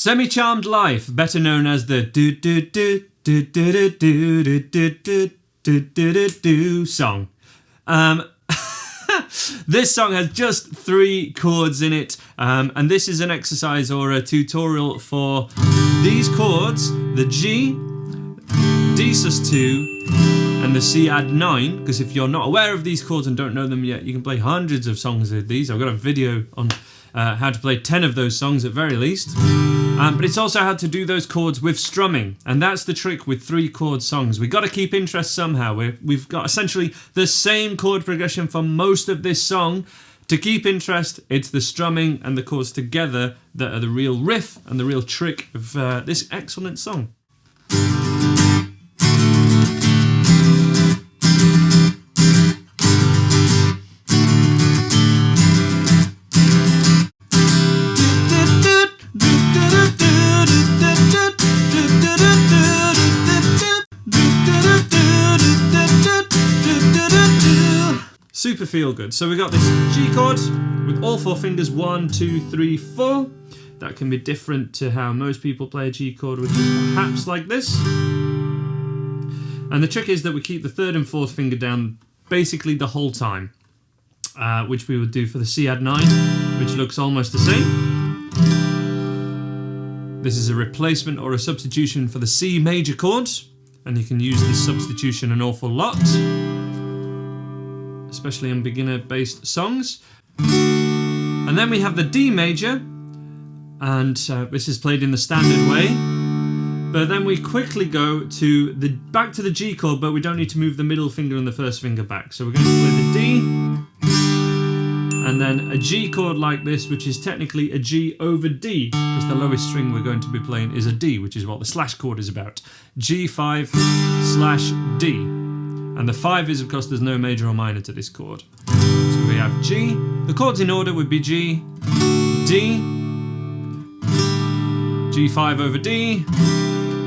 Semi-Charmed Life, better known as the do do do do do do do do do do do do song. This song has just 3 chords in it, and this is an exercise or a tutorial for these chords, the G, D sus2, and the C add 9, because if you're not aware of these chords and don't know them yet, you can play hundreds of songs with these. I've got a video on how to play 10 of those songs at very least. But it's also how to do those chords with strumming, and that's the trick with 3 chord songs. We've got to keep interest somehow. We've got essentially the same chord progression for most of this song. To keep interest, it's the strumming and the chords together that are the real riff and the real trick of this excellent song. Super feel good. So we got this G chord with all 4 fingers, 1, 2, 3, 4. That can be different to how most people play a G chord, which is perhaps like this. And the trick is that we keep the 3rd and 4th finger down basically the whole time, which we would do for the C add 9, which looks almost the same. This is a replacement or a substitution for the C major chord, and you can use this substitution an awful lot, especially in beginner-based songs. And then we have the D major, and this is played in the standard way. But then we quickly go to back to the G chord, but we don't need to move the middle finger and the 1st finger back. So we're going to play the D, and then a G chord like this, which is technically a G over D, because the lowest string we're going to be playing is a D, which is what the slash chord is about. G5/D. And the 5 is, of course, there's no major or minor to this chord. So we have G. The chords in order would be G, D, G5 over D,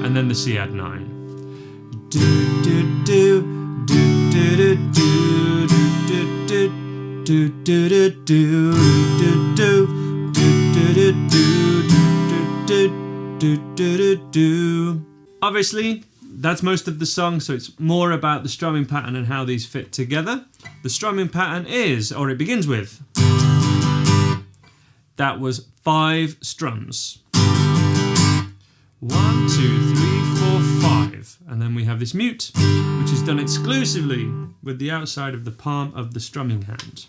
and then the C add 9. Do do do do do do do do do do do do. Obviously, that's most of the song, so it's more about the strumming pattern and how these fit together. The strumming pattern is, or it begins with, that was 5 strums. 1, 2, 3, 4, 5. And then we have this mute, which is done exclusively with the outside of the palm of the strumming hand.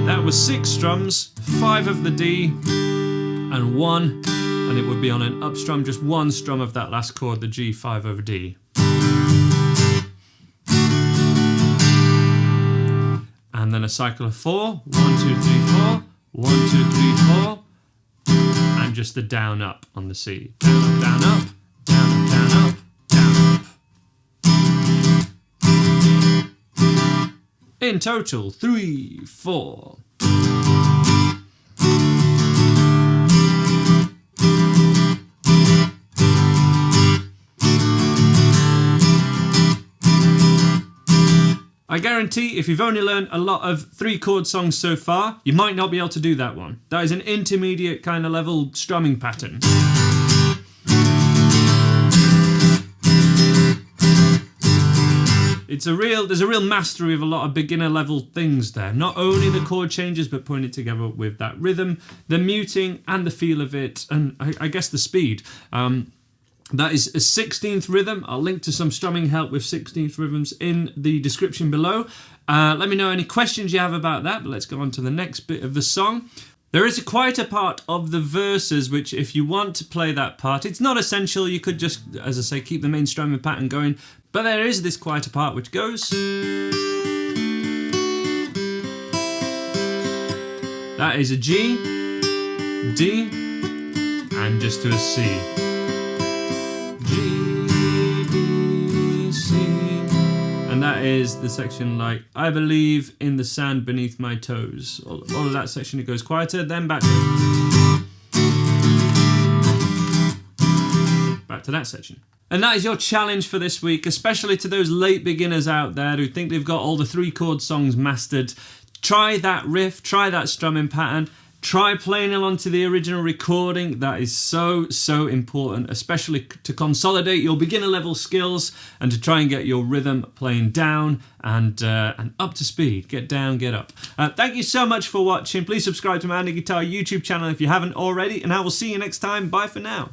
That was 6 strums, 5 of the D, and 1. And it would be on an up strum, just 1 strum of that last chord, the G5 over D. And then a cycle of 4, 1, 2, 3, 4, 1, 2, 3, 4, and just the down up on the C. Down, down, up, down, down, up, down, up. In total, 3, 4. I guarantee if you've only learned a lot of 3 chord songs so far, you might not be able to do that one. That is an intermediate kind of level strumming pattern. There's a real mastery of a lot of beginner level things there. Not only the chord changes, but putting it together with that rhythm, the muting and the feel of it, and I guess the speed. That is a 16th rhythm. I'll link to some strumming help with 16th rhythms in the description below. Let me know any questions you have about that, but let's go on to the next bit of the song. There is a quieter part of the verses, which if you want to play that part, it's not essential. You could just, as I say, keep the main strumming pattern going, but there is this quieter part which goes. That is a G, D, and just to a C. G, D, C. And that is the section like, I believe in the sand beneath my toes. All of that section, it goes quieter, then back to that section. And that is your challenge for this week, especially to those late beginners out there who think they've got all the 3 chord songs mastered. try that riff, try that strumming pattern, try playing along to the original recording. That is so important, especially to consolidate your beginner level skills and to try and get your rhythm playing down and up to speed. Get down, get up. Thank you so much for watching. Please subscribe to my Andy Guitar YouTube channel if you haven't already, and I will see you next time. Bye for now.